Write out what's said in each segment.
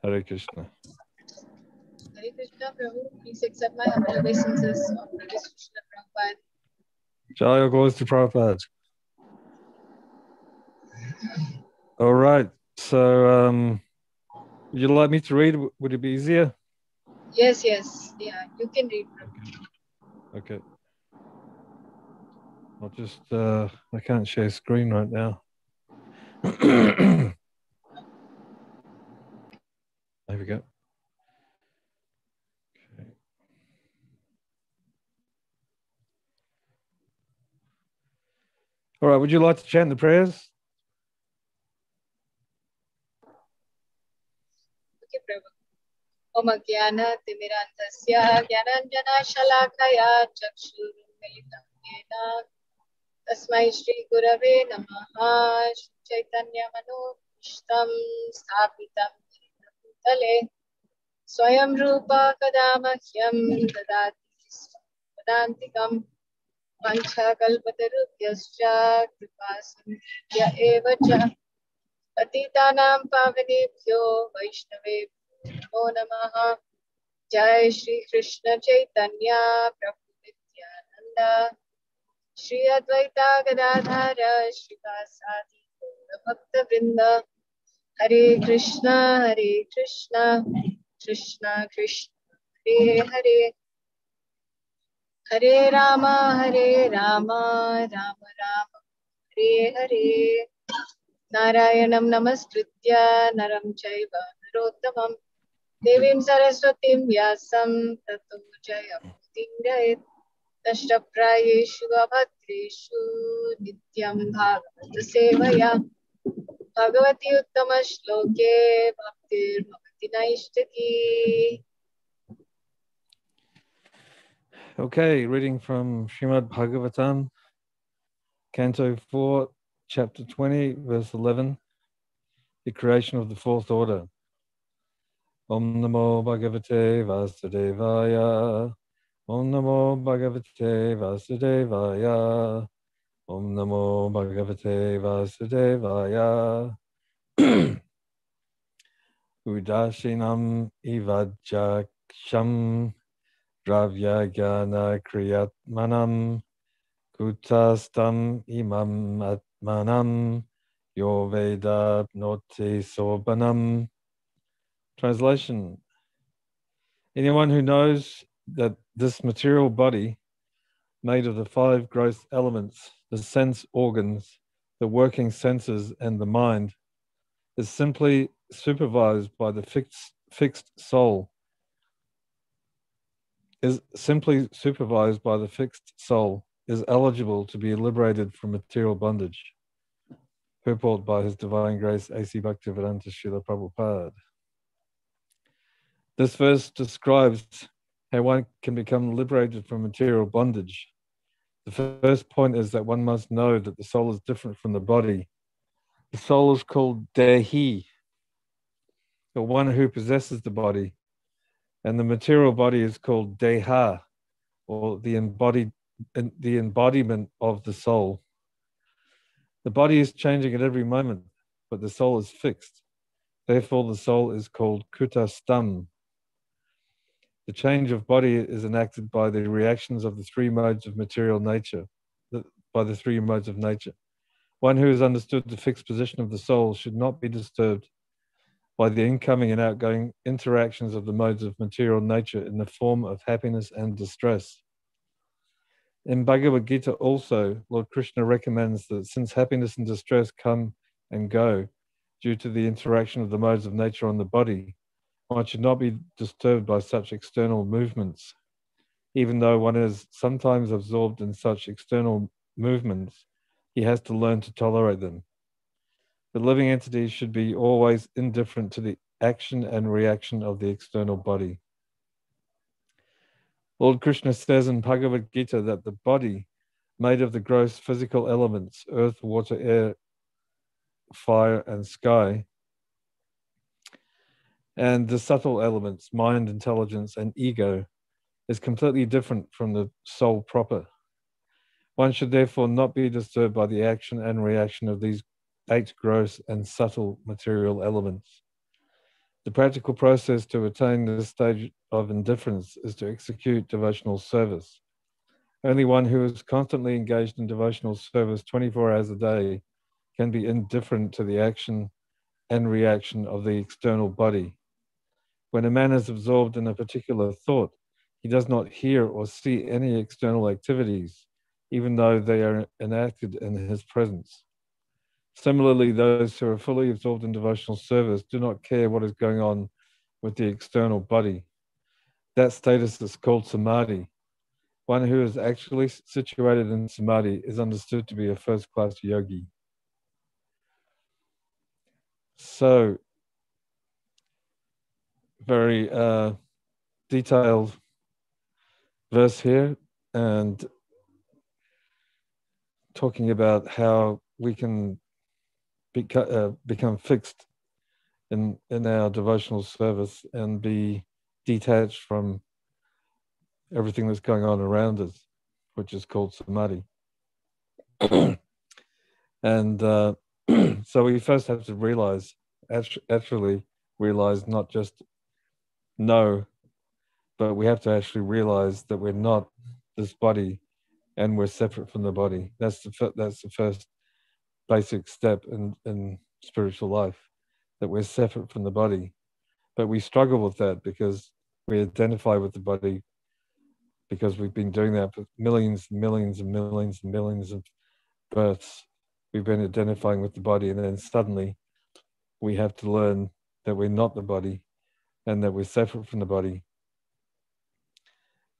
Hare Krishna. Hare Krishna, Prabhu. Please accept my humble obeisances of Pradesh Krishna Prabhupada. Jaya goes to Prabhupada. All right. So, would you like me to read? Would it be easier? Yes, yes. Yeah, you can read, Prabhu. Okay. I'll just, I can't share screen right now. There we go. Okay. All right. Would you like to chant the prayers? Okay, Prabhu. Om Jnana Timirandhasya Jnananjana Shalakaya Chakshurunmilitam Yena Tasmai Shri Gurave Namaha Chaitanya Manobhishtam Sthapitam Bhutale Swayam Rupa Kadamahyam Dadati Padantikam Panchakalpatarubhyascha Kripasindhya Eva Cha Patitanam Pavanebhyo Vaishnavebhyo Namo Namaha. Jai Shri Krishna Chaitanya Prabhu Nityananda Shri Advaita Gadadhara Srivasadi Gaura Bhakta Vrinda. Hare Krishna Krishna Krishna Hare Hare Hare Rama Rama Rama Hare Hare. Narayanam Namaskritya Naram Chaiva Narottamam Devim Saraswatim Vyasam Tato Jayamudindayet Nashtaprayeshu Abhadreshu Nityam Bhagavata Sevaya Bhagavati Uttama Shloke Bhaktir Bhavati Naishtaki. Okay, reading from Srimad Bhagavatam, Canto 4, Chapter 20, verse 11, the creation of the fourth order. Om Namo Bhagavate Vasudevaya. Om Namo Bhagavate Vasudevaya. Om Namo Bhagavate Vasudevaya. Udashinam Ivajjaksham Dravya Jnana Kriyatmanam Kutastam Imam Atmanam Yo Veda Noti Sobanam. Translation: anyone who knows that this material body, made of the five gross elements, the sense organs, the working senses, and the mind, is simply supervised by the fixed soul, is eligible to be liberated from material bondage. Purport by His Divine Grace A.C. Bhaktivedanta Srila Prabhupada. This verse describes how one can become liberated from material bondage. The first point is that one must know that the soul is different from the body. The soul is called Dehi, the one who possesses the body, and the material body is called Deha, or the embodiment of the soul. The body is changing at every moment, but the soul is fixed. Therefore, the soul is called Kutastam. The change of body is enacted by the reactions of the three modes of material nature, One who has understood the fixed position of the soul should not be disturbed by the incoming and outgoing interactions of the modes of material nature in the form of happiness and distress. In Bhagavad Gita also, Lord Krishna recommends that since happiness and distress come and go due to the interaction of the modes of nature on the body, one should not be disturbed by such external movements. Even though one is sometimes absorbed in such external movements, he has to learn to tolerate them. The living entity should be always indifferent to the action and reaction of the external body. Lord Krishna says in Bhagavad Gita that the body, made of the gross physical elements, earth, water, air, fire, and sky, and the subtle elements, mind, intelligence, and ego, is completely different from the soul proper. One should therefore not be disturbed by the action and reaction of these 8 gross and subtle material elements. The practical process to attain this stage of indifference is to execute devotional service. Only one who is constantly engaged in devotional service 24 hours a day can be indifferent to the action and reaction of the external body. When a man is absorbed in a particular thought, he does not hear or see any external activities, even though they are enacted in his presence. Similarly, those who are fully absorbed in devotional service do not care what is going on with the external body. That status is called samadhi. One who is actually situated in samadhi is understood to be a first-class yogi. So, very detailed verse here, and talking about how we can become fixed in our devotional service and be detached from everything that's going on around us, which is called samadhi. And so we first have to realize, actually realize, not just know, but we have to actually realize that we're not this body and we're separate from the body. That's the first basic step in spiritual life, that we're separate from the body. But we struggle with that because we identify with the body, because we've been doing that for millions and millions and millions and millions of births. We've been identifying with the body, and then suddenly we have to learn that we're not the body and that we're separate from the body,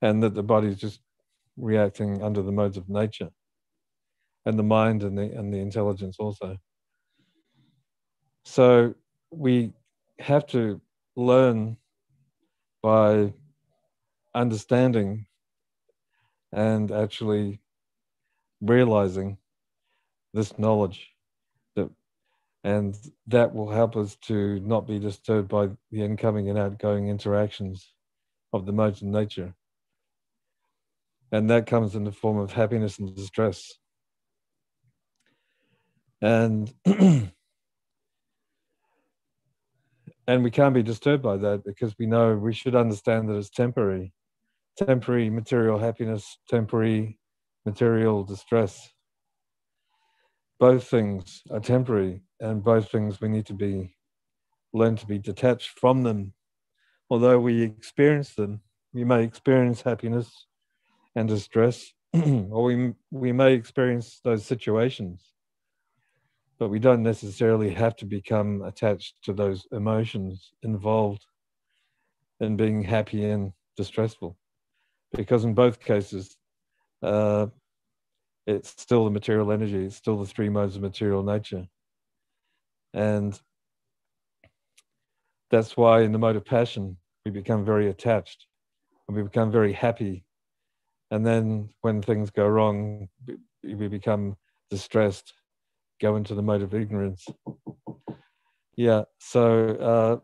and that the body is just reacting under the modes of nature, and the mind and the intelligence also. So we have to learn by understanding and actually realizing this knowledge, and that will help us to not be disturbed by the incoming and outgoing interactions of the modes of nature. And that comes in the form of happiness and distress. And and we can't be disturbed by that because we know we should understand that it's temporary. Temporary material happiness, temporary material distress. Both things are temporary, and both things we need to learn to be detached from them. Although we experience them, we may experience happiness and distress, or we may experience those situations, but we don't necessarily have to become attached to those emotions involved in being happy and distressful, because in both cases, it's still the material energy, it's still the 3 modes of material nature. And that's why in the mode of passion, we become very attached and we become very happy. And then when things go wrong, we become distressed, go into the mode of ignorance. Yeah, so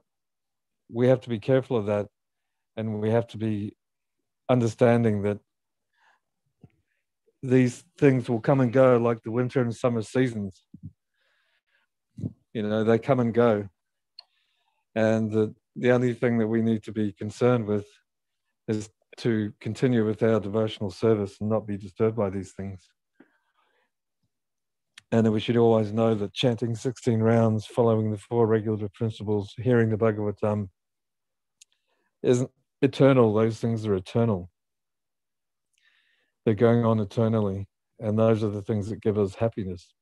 we have to be careful of that, and we have to be understanding that these things will come and go like the winter and summer seasons. You know, they come and go. And the only thing that we need to be concerned with is to continue with our devotional service and not be disturbed by these things. And that we should always know that chanting 16 rounds, following the 4 regulative principles, hearing the Bhagavatam isn't eternal. Those things are eternal. They're going on eternally. And those are the things that give us happiness.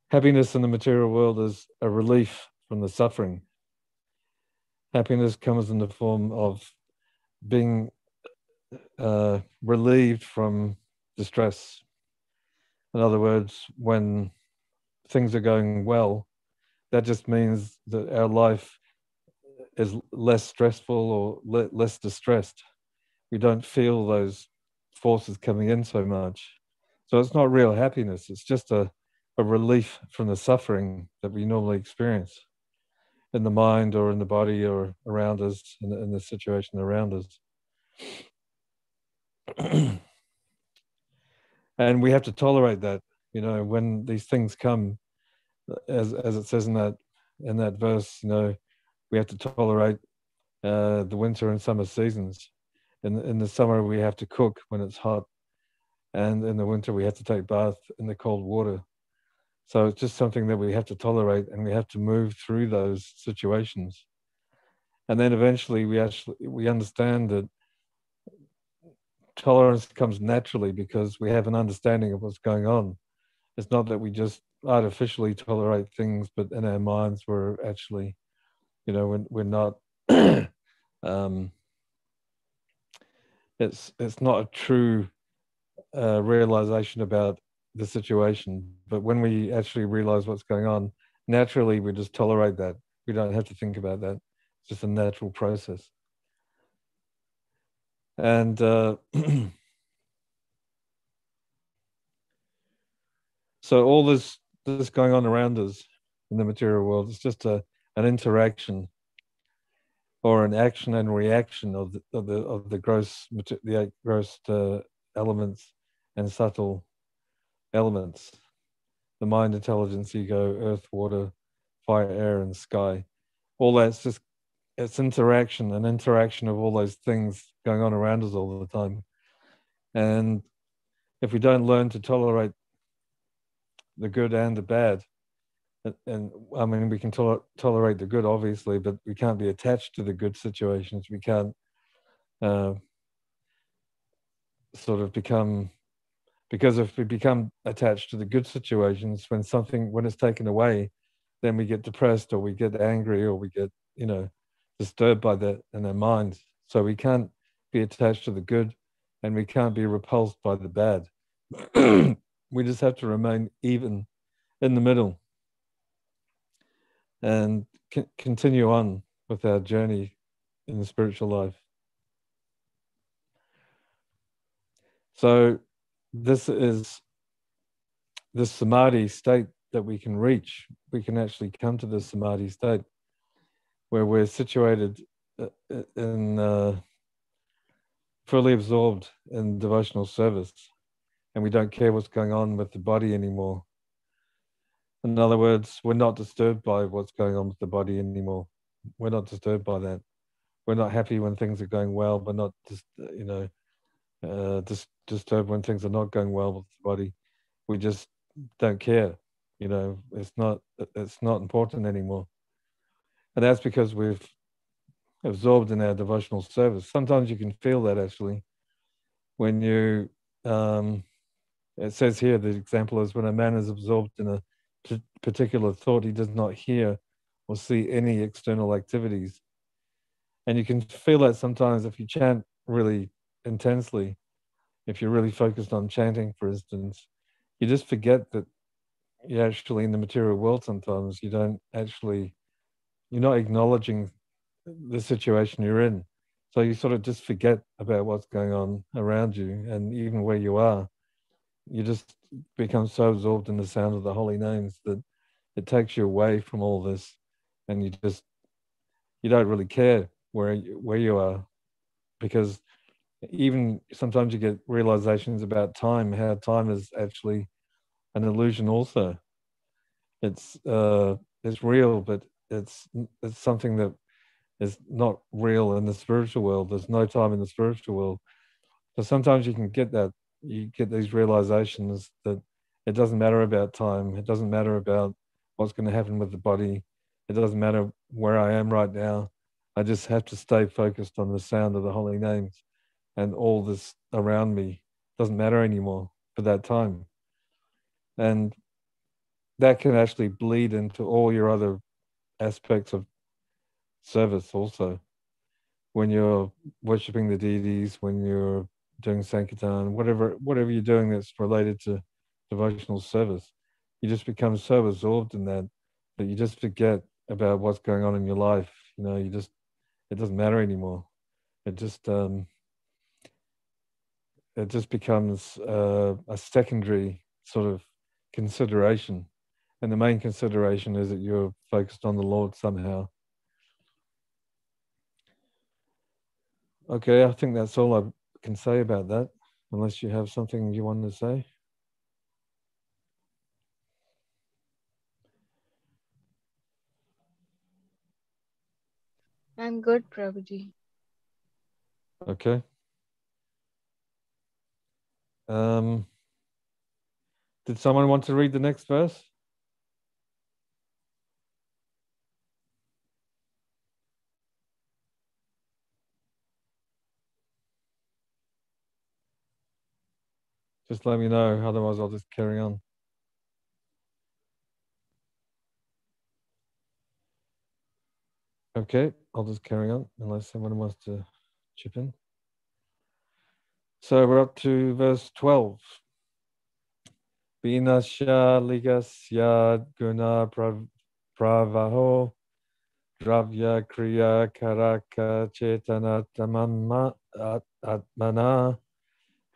Happiness in the material world is a relief from the suffering. Happiness comes in the form of being relieved from distress. In other words, when things are going well, that just means that our life is less stressful or less distressed. We don't feel those forces coming in so much. So it's not real happiness. It's just a relief from the suffering that we normally experience in the mind or in the body or around us, in the situation around us. And we have to tolerate that. You know, when these things come, as it says in that verse, you know, we have to tolerate the winter and summer seasons. In the summer, we have to cook when it's hot, and in the winter, we have to take bath in the cold water. So it's just something that we have to tolerate, and we have to move through those situations. And then eventually, we understand that tolerance comes naturally because we have an understanding of what's going on. It's not that we just artificially tolerate things, but in our minds, we're actually, you know, we're not. um, it's not a true realization about the situation. But when we actually realize what's going on, naturally we just tolerate that. We don't have to think about that. It's just a natural process. And so all this going on around us in the material world is just an interaction or an action and reaction of the gross elements and subtle elements, the mind, intelligence, ego, earth, water, fire, air, and sky. All that's just it's interaction, an interaction of all those things going on around us all the time. And if we don't learn to tolerate the good and the bad, and I mean, we can tolerate the good, obviously, but we can't be attached to the good situations. We can't uh, sort of become, because if we become attached to the good situations, when it's taken away, then we get depressed or we get angry or we get, you know, disturbed by that in our minds. So we can't be attached to the good and we can't be repulsed by the bad. We just have to remain even in the middle and continue on with our journey in the spiritual life. So this is this samadhi state that we can reach. We can actually come to the samadhi state where we're situated in fully absorbed in devotional service, and we don't care what's going on with the body anymore. In other words, we're not disturbed by what's going on with the body anymore. We're not disturbed by that. We're not happy when things are going well. We're not just, disturbed when things are not going well with the body. We just don't care. You know, it's not important anymore. And that's because we've absorbed in our devotional service. Sometimes you can feel that actually when you, it says here, the example is when a man is absorbed in a particular thought, he does not hear or see any external activities. And you can feel that sometimes if you chant really intensely, if you're really focused on chanting, for instance, you just forget that you're actually in the material world sometimes. You're not acknowledging the situation you're in. So you sort of just forget about what's going on around you and even where you are. You just become so absorbed in the sound of the holy names that it takes you away from all this, and you don't really care where you are, because even sometimes you get realizations about time, how time is actually an illusion also. It's real, but it's something that is not real in the spiritual world. There's no time in the spiritual world. So sometimes you get these realizations that it doesn't matter about time. It doesn't matter about what's going to happen with the body. It doesn't matter where I am right now. I just have to stay focused on the sound of the holy names, and all this around me doesn't matter anymore for that time. And that can actually bleed into all your other aspects of service also. When you're worshipping the deities, when you're doing Sankirtan, whatever you're doing that's related to devotional service, you just become so absorbed in that you just forget about what's going on in your life. You know, it doesn't matter anymore. It just becomes a secondary sort of consideration, and the main consideration is that you're focused on the Lord somehow. Okay, I think that's all I can say about that, unless you have something you want to say. I'm good, Prabhuji. Okay. Did someone want to read the next verse? Just let me know, otherwise I'll just carry on. Okay, I'll just carry on unless someone wants to chip in. So we're up to verse 12. Vinasya ligasya guna pravaho dravya kriya karaka chetana tamama atmana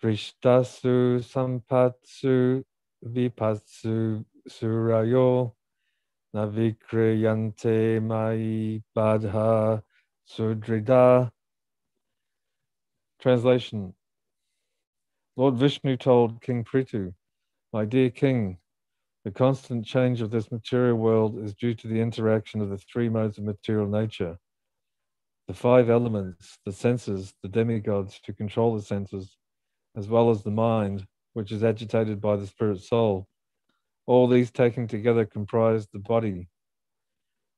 drishtasu sampatsu vipatsu surayo navikriyante mai badha sudrida. Translation. Lord Vishnu told King Prithu, "My dear king, the constant change of this material world is due to the interaction of the three modes of material nature. The five elements, the senses, the demigods who control the senses, as well as the mind, which is agitated by the spirit soul. All these taken together comprise the body.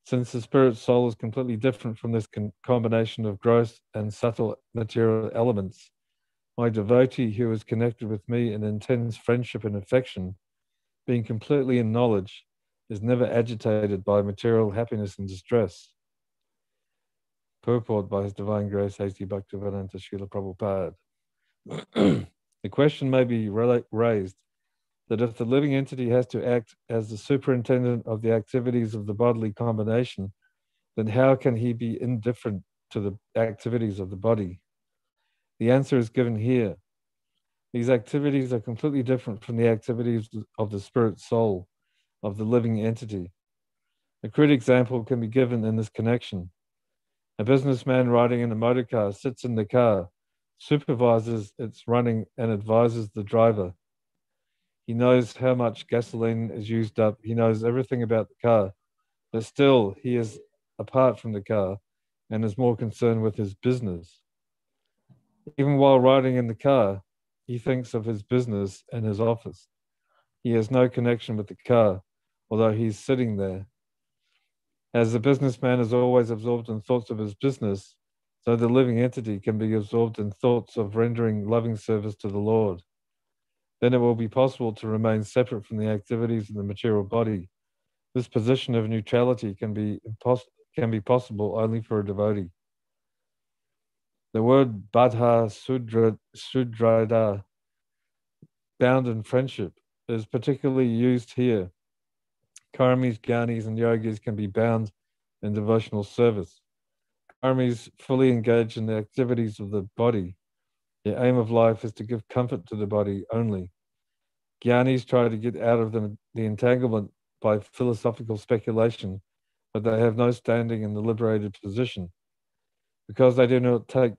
Since the spirit soul is completely different from this combination of gross and subtle material elements, my devotee who is connected with me in intense friendship and affection, being completely in knowledge, is never agitated by material happiness and distress." Purport by His Divine Grace A.C. Bhaktivedanta Srila Prabhupada. The question may be raised that if the living entity has to act as the superintendent of the activities of the bodily combination, then how can he be indifferent to the activities of the body? The answer is given here. These activities are completely different from the activities of the spirit soul of the living entity. A crude example can be given in this connection. A businessman riding in a motor car sits in the car, supervises its running, and advises the driver. He knows how much gasoline is used up. He knows everything about the car, but still he is apart from the car and is more concerned with his business. Even while riding in the car, he thinks of his business and his office. He has no connection with the car, although he's sitting there. As the businessman is always absorbed in thoughts of his business, so the living entity can be absorbed in thoughts of rendering loving service to the Lord. Then it will be possible to remain separate from the activities of the material body. This position of neutrality can be possible only for a devotee. The word badha sudrada, bound in friendship, is particularly used here. Karmis, Gyanis, and Yogis can be bound in devotional service. Karmis fully engage in the activities of the body. The aim of life is to give comfort to the body only. Gyanis try to get out of the entanglement by philosophical speculation, but they have no standing in the liberated position. Because they do not take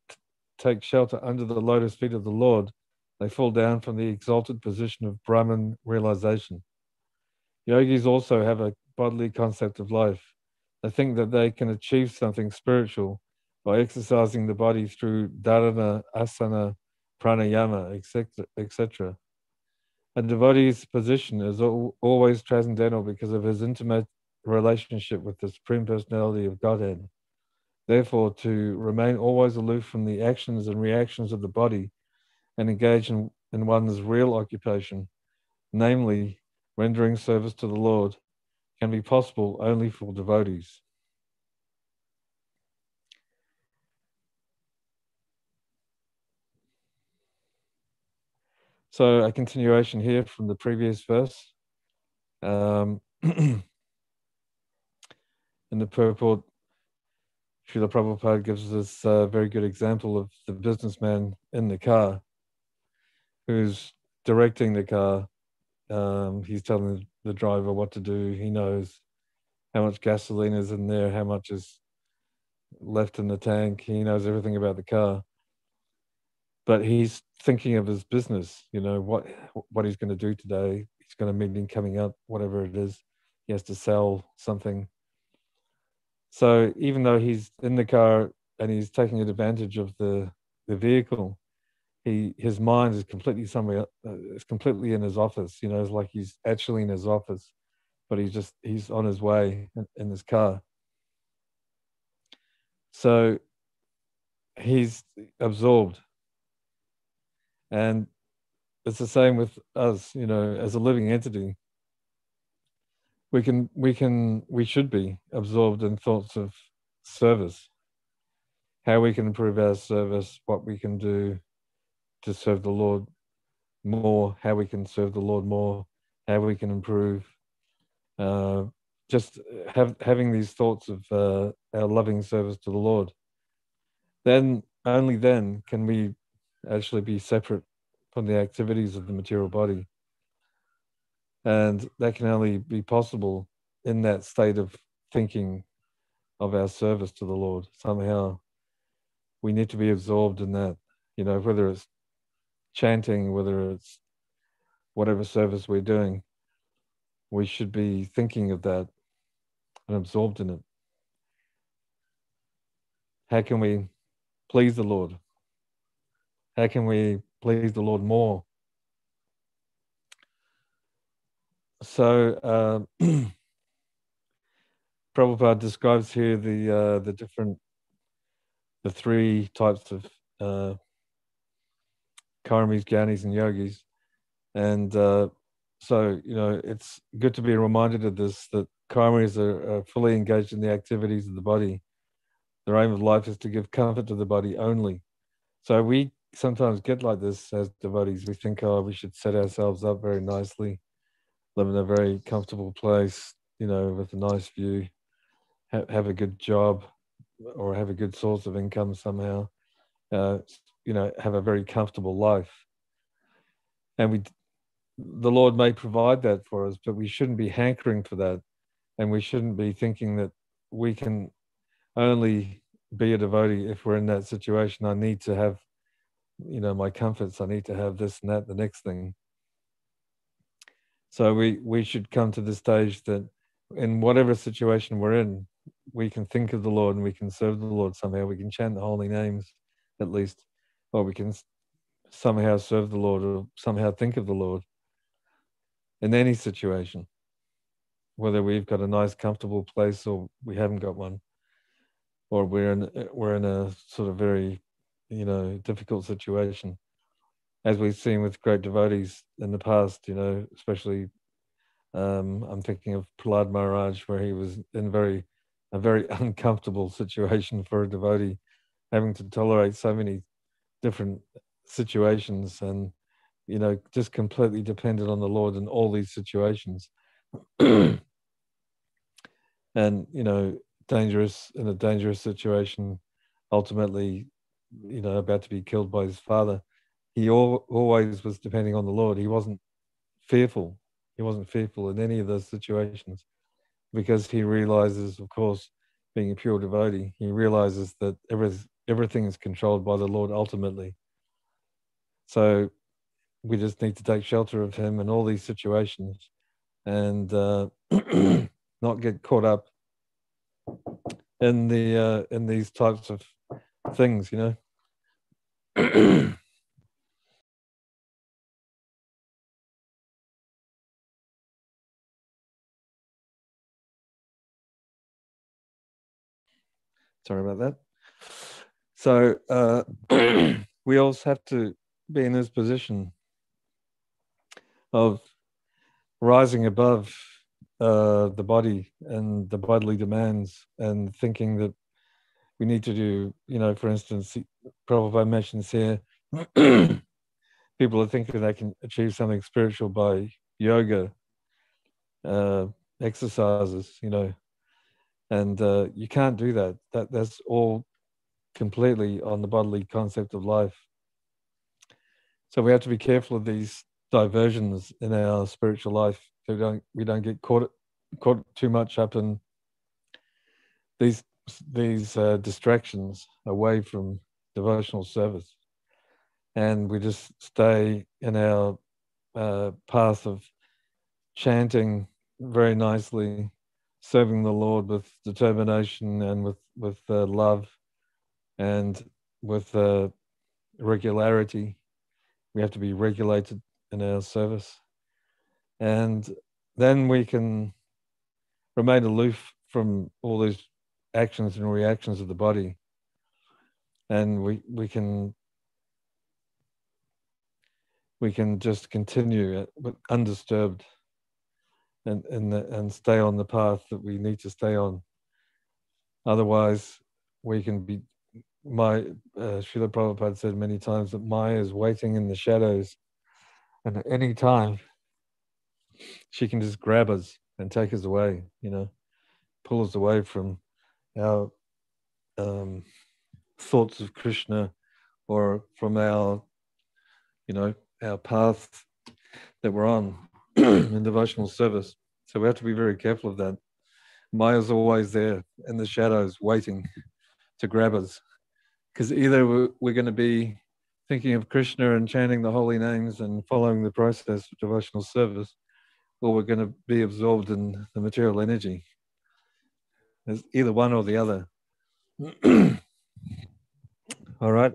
shelter under the lotus feet of the Lord, they fall down from the exalted position of Brahman realization. Yogis also have a bodily concept of life. They think that they can achieve something spiritual by exercising the body through dharana, asana, pranayama, etc. A devotee's position is always transcendental because of his intimate relationship with the Supreme Personality of Godhead. Therefore, to remain always aloof from the actions and reactions of the body and engage in one's real occupation, namely rendering service to the Lord, can be possible only for devotees. So a continuation here from the previous verse. In the purport, Srila Prabhupada gives us a very good example of the businessman in the car who's directing the car. He's telling the driver what to do. He knows how much gasoline is in there, how much is left in the tank. He knows everything about the car. But he's thinking of his business, what he's going to do today. He's got a meeting coming up, whatever it is. He has to sell something. So even though he's in the car and he's taking advantage of the vehicle, his mind is completely somewhere. It's completely in his office. You know, it's like he's actually in his office, but he's on his way in his car. So he's absorbed, and it's the same with us. You know, as a living entity, we should be absorbed in thoughts of service, how we can improve our service, what we can do to serve the Lord more, how we can serve the Lord more, how we can improve. Uh, just having these thoughts of our loving service to the Lord. Then only then can we actually be separate from the activities of the material body, and that can only be possible in that state of thinking of our service to the Lord. Somehow we need to be absorbed in that. You know, whether it's chanting, whether it's whatever service we're doing, we should be thinking of that and absorbed in it. How can we please the Lord? How can we please the Lord more? So Prabhupada describes here the three types of karmis, gyanis, and yogis, and so you know it's good to be reminded of this, that karmis are fully engaged in the activities of the body. Their aim of life is to give comfort to the body only. So we sometimes get like this as devotees. We think, oh, we should set ourselves up very nicely, live in a very comfortable place, you know, with a nice view, have a good job, or have a good source of income somehow, uh, you know, have a very comfortable life. And the Lord may provide that for us, but we shouldn't be hankering for that. And we shouldn't be thinking that we can only be a devotee if we're in that situation. I need to have, you know, my comforts. I need to have this and that, the next thing. So we should come to the stage that in whatever situation we're in, we can think of the Lord and we can serve the Lord somehow. We can chant the holy names at least, or we can somehow serve the Lord or somehow think of the Lord in any situation, whether we've got a nice, comfortable place or we haven't got one, or we're in a sort of very, you know, difficult situation, as we've seen with great devotees in the past. You know, especially I'm thinking of Prahlad Maharaj, where he was in a very uncomfortable situation for a devotee, having to tolerate so many different situations, and you know, just completely dependent on the Lord in all these situations. And you know, in a dangerous situation, ultimately, you know, about to be killed by his father. He always was depending on the Lord. He wasn't fearful. He wasn't fearful in any of those situations, because he realizes, of course, being a pure devotee, he realizes that everything is controlled by the Lord ultimately. So we just need to take shelter of him in all these situations, and not get caught up in these types of things, you know. Sorry about that. So we also have to be in this position of rising above the body and the bodily demands, and thinking that we need to do, you know, for instance, Prabhupada mentions here, people are thinking they can achieve something spiritual by yoga, uh, exercises, you know, and you can't do that. That's all completely on the bodily concept of life. So we have to be careful of these diversions in our spiritual life, so we don't get caught too much up in these distractions away from devotional service, and we just stay in our path of chanting very nicely, serving the Lord with determination and with love and with regularity. We have to be regulated in our service. And then we can remain aloof from all these actions and reactions of the body. And we can just continue undisturbed and stay on the path that we need to stay on. Otherwise, we can be, Srila Prabhupada said many times that Maya is waiting in the shadows, and at any time she can just grab us and take us away, pull us away from our thoughts of Krishna or from our path that we're on in devotional service. So we have to be very careful of that. Maya's always there in the shadows waiting to grab us, because either we're going to be thinking of Krishna and chanting the holy names and following the process of devotional service, or we're going to be absorbed in the material energy. There's either one or the other. All right,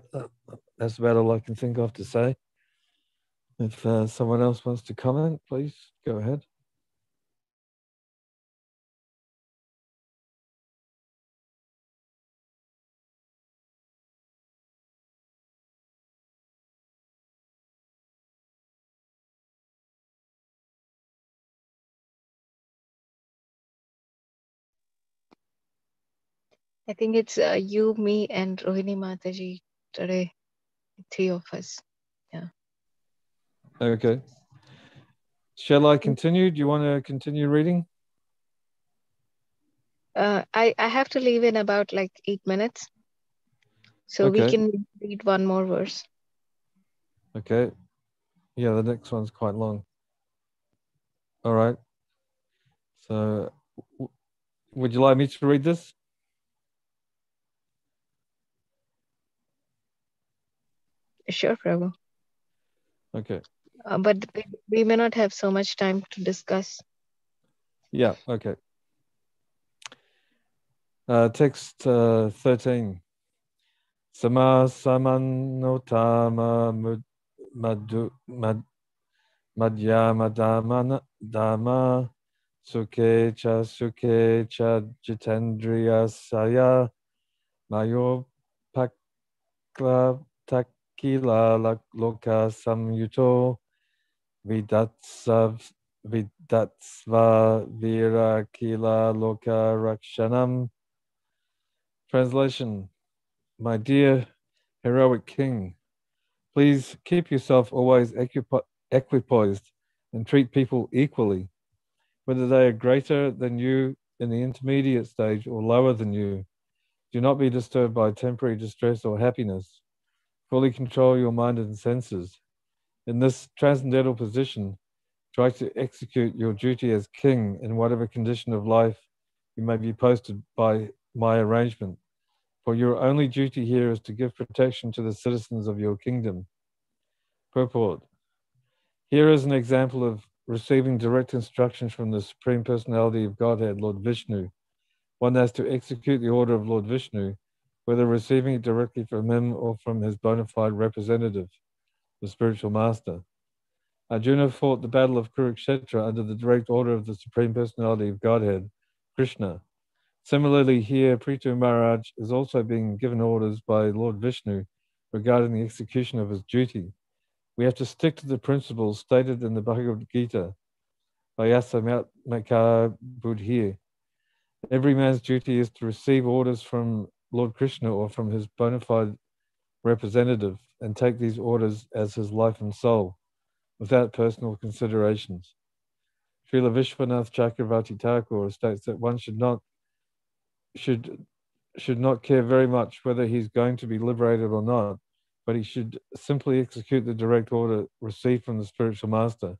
that's about all I can think of to say. If someone else wants to comment, please go ahead. I think it's you, me, and Rohini Mataji today. 3 of us. Yeah. Okay. Shall I continue? Do you want to continue reading? I have to leave in about like 8 minutes. So Okay. we can read one more verse. Okay. Yeah, the next one's quite long. All right. So would you like me to read this? Sure, Prabhu. Okay. But we may not have so much time to discuss. Yeah, okay. Text 13. Sama samanotama madhyamadama dhamma sukhe cha jitendriya saya mayo pakla takila loka samyuto vidatsva vira kila loka rakshanam. Translation: My dear heroic king, please keep yourself always equipoised and treat people equally, whether they are greater than you in the intermediate stage or lower than you. Do not be disturbed by temporary distress or happiness. Fully control your mind and senses. In this transcendental position, try to execute your duty as king in whatever condition of life you may be posted by my arrangement. For your only duty here is to give protection to the citizens of your kingdom. Purport. Here is an example of receiving direct instructions from the Supreme Personality of Godhead, Lord Vishnu. One has to execute the order of Lord Vishnu, whether receiving it directly from him or from his bona fide representative, the spiritual master. Arjuna fought the battle of Kurukshetra under the direct order of the Supreme Personality of Godhead, Krishna. Similarly, here, Prithu Maharaj is also being given orders by Lord Vishnu regarding the execution of his duty. We have to stick to the principles stated in the Bhagavad Gita, Vayasamaka Buddhi. Every man's duty is to receive orders from Lord Krishna or from his bona fide representative and take these orders as his life and soul, without personal considerations. Srila Vishwanath Chakravarti Thakur states that one should not care very much whether he's going to be liberated or not, but he should simply execute the direct order received from the spiritual master.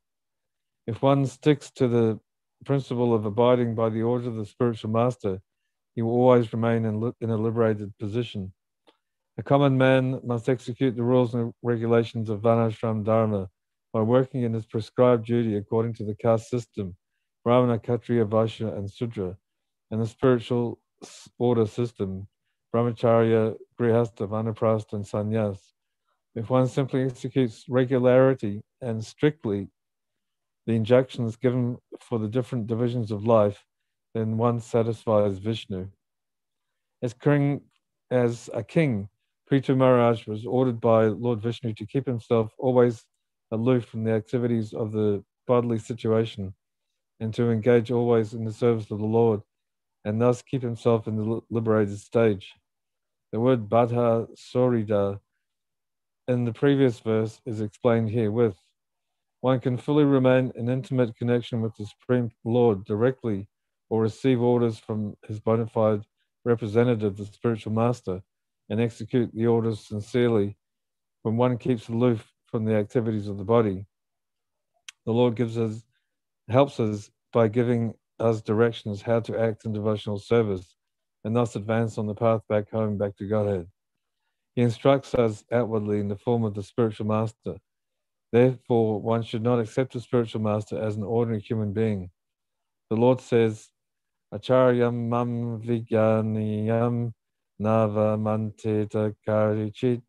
If one sticks to the principle of abiding by the order of the spiritual master, he will always remain in a liberated position. A common man must execute the rules and regulations of Varnashram Dharma by working in his prescribed duty according to the caste system, Brahmana, Kshatriya, Vaishya, and Sudra. and the spiritual order system, brahmacharya, grihastha, vanaprastha, and sannyas. If one simply executes regularity and strictly the injunctions given for the different divisions of life, then one satisfies Vishnu. As king, as a king, Prithu Maharaj was ordered by Lord Vishnu to keep himself always aloof from the activities of the bodily situation and to engage always in the service of the Lord and thus keep himself in the liberated stage. The word Badha Sorida in the previous verse is explained herewith. One can fully remain in intimate connection with the Supreme Lord directly or receive orders from his bona fide representative, the spiritual master, and execute the orders sincerely when one keeps aloof from the activities of the body. The Lord helps us by giving us directions how to act in devotional service and thus advance on the path back home, back to Godhead. He instructs us outwardly in the form of the spiritual master. Therefore, one should not accept a spiritual master as an ordinary human being. The Lord says, Acharyam mam vijnaniyam nava manteta karichit.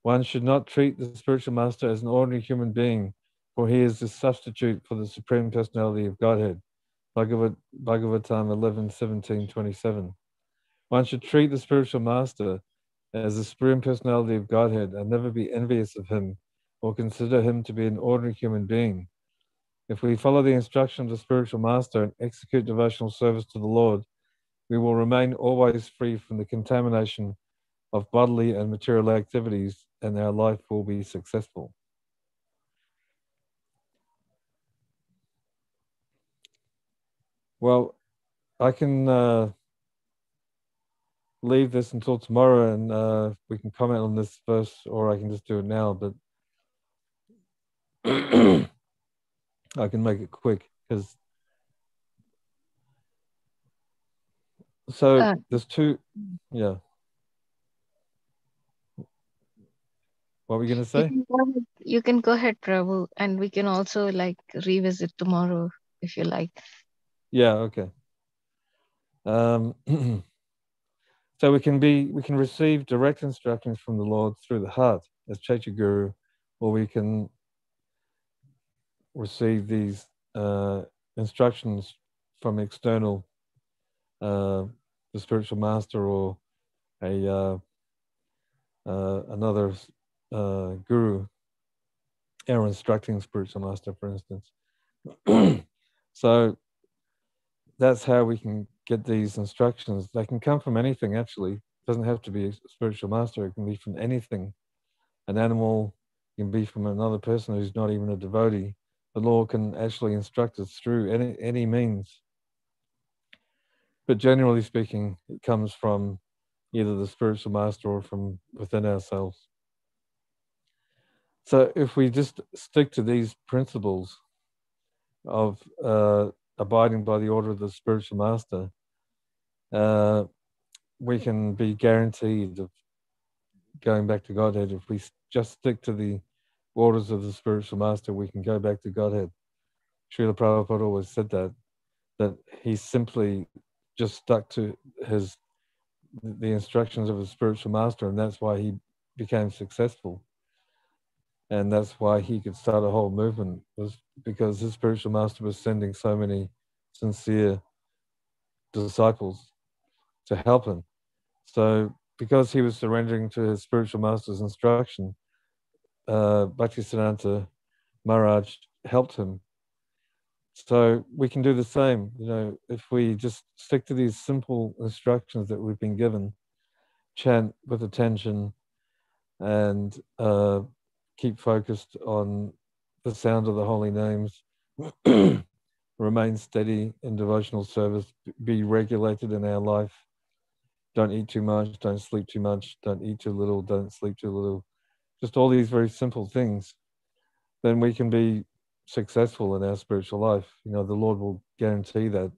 One should not treat the spiritual master as an ordinary human being, for he is the substitute for the Supreme Personality of Godhead. Bhagavatam 11, 17, 27. One should treat the spiritual master as the Supreme Personality of Godhead and never be envious of him or consider him to be an ordinary human being. If we follow the instruction of the spiritual master and execute devotional service to the Lord, we will remain always free from the contamination of bodily and material activities, and our life will be successful. Well, I can leave this until tomorrow and we can comment on this verse, or I can just do it now, but I can make it quick because there's two. Yeah. What were you going to say? You can go ahead, Prabhu, and we can also like revisit tomorrow if you like. Yeah. Okay. So we can receive direct instructions from the Lord through the heart as Chaitya Guru, or we can receive these instructions from external, the spiritual master or a another guru, our instructing spiritual master, for instance. So that's how we can get these instructions. They can come from anything, actually. It doesn't have to be a spiritual master. It can be from anything. An animal, it can be from another person who's not even a devotee. The Lord can actually instruct us through any means. But generally speaking, it comes from either the spiritual master or from within ourselves. So if we just stick to these principles of abiding by the order of the spiritual master, we can be guaranteed of going back to Godhead. If we just stick to the orders of the spiritual master, we can go back to Godhead. Srila Prabhupada always said that he simply just stuck to the instructions of his spiritual master, and that's why he became successful. And that's why he could start a whole movement, was because his spiritual master was sending so many sincere disciples to help him. So because he was surrendering to his spiritual master's instruction, Bhaktisiddhanta Maharaj helped him. So we can do the same, if we just stick to these simple instructions that we've been given, chant with attention, and keep focused on the sound of the holy names, remain steady in devotional service, be regulated in our life. Don't eat too much, don't sleep too much, don't eat too little, don't sleep too little. Just all these very simple things. Then we can be successful in our spiritual life. The Lord will guarantee that.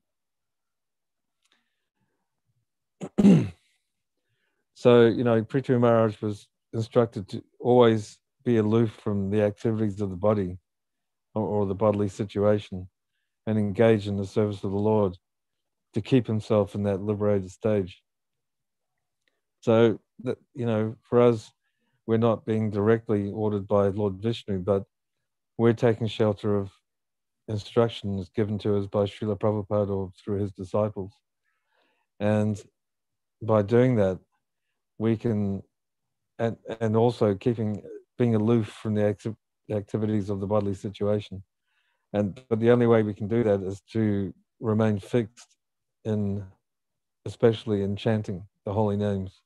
So, Prithu Maharaj was instructed to always be aloof from the activities of the body or the bodily situation and engage in the service of the Lord. to keep himself in that liberated stage. So that, for us, we're not being directly ordered by Lord Vishnu, but we're taking shelter of instructions given to us by Srila Prabhupada or through his disciples. And by doing that, we can, and also being aloof from the activities of the bodily situation. But the only way we can do that is to remain fixed in, especially in chanting the holy names.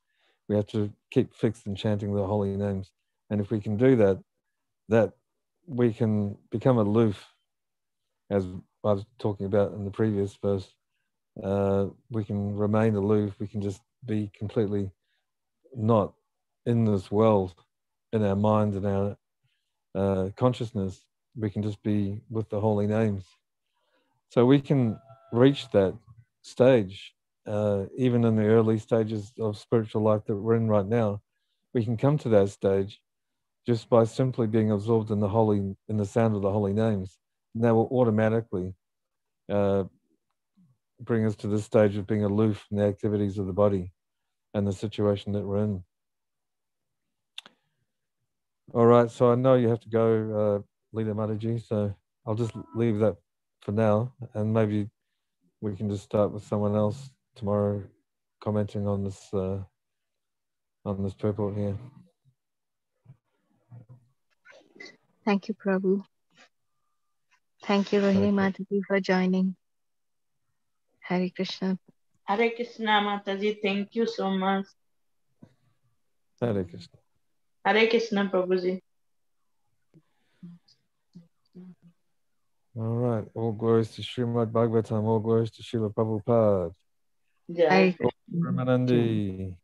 We have to keep fixed in chanting the holy names. And if we can do that, that we can become aloof, as I was talking about in the previous verse. We can remain aloof. We can just be completely not in this world, in our mind and our consciousness. We can just be with the holy names. So we can reach that stage, even in the early stages of spiritual life that we're in right now. We can come to that stage just by simply being absorbed in the sound of the holy names. And that will automatically bring us to this stage of being aloof from the activities of the body and the situation that we're in. All right, so I know you have to go, Leader Mataji, so I'll just leave that for now, and maybe we can just start with someone else tomorrow commenting on this purport here. Thank you, Prabhu. Thank you, Rohini Mataji, for joining. Hare Krishna. Hare Krishna, Mataji. Thank you so much. Hare Krishna. Hare Krishna, Prabhuji. All right. All glories to Srimad Bhagavatam. All glories to Srila Prabhupada. Jai. Ramanandi.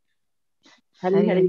Hare.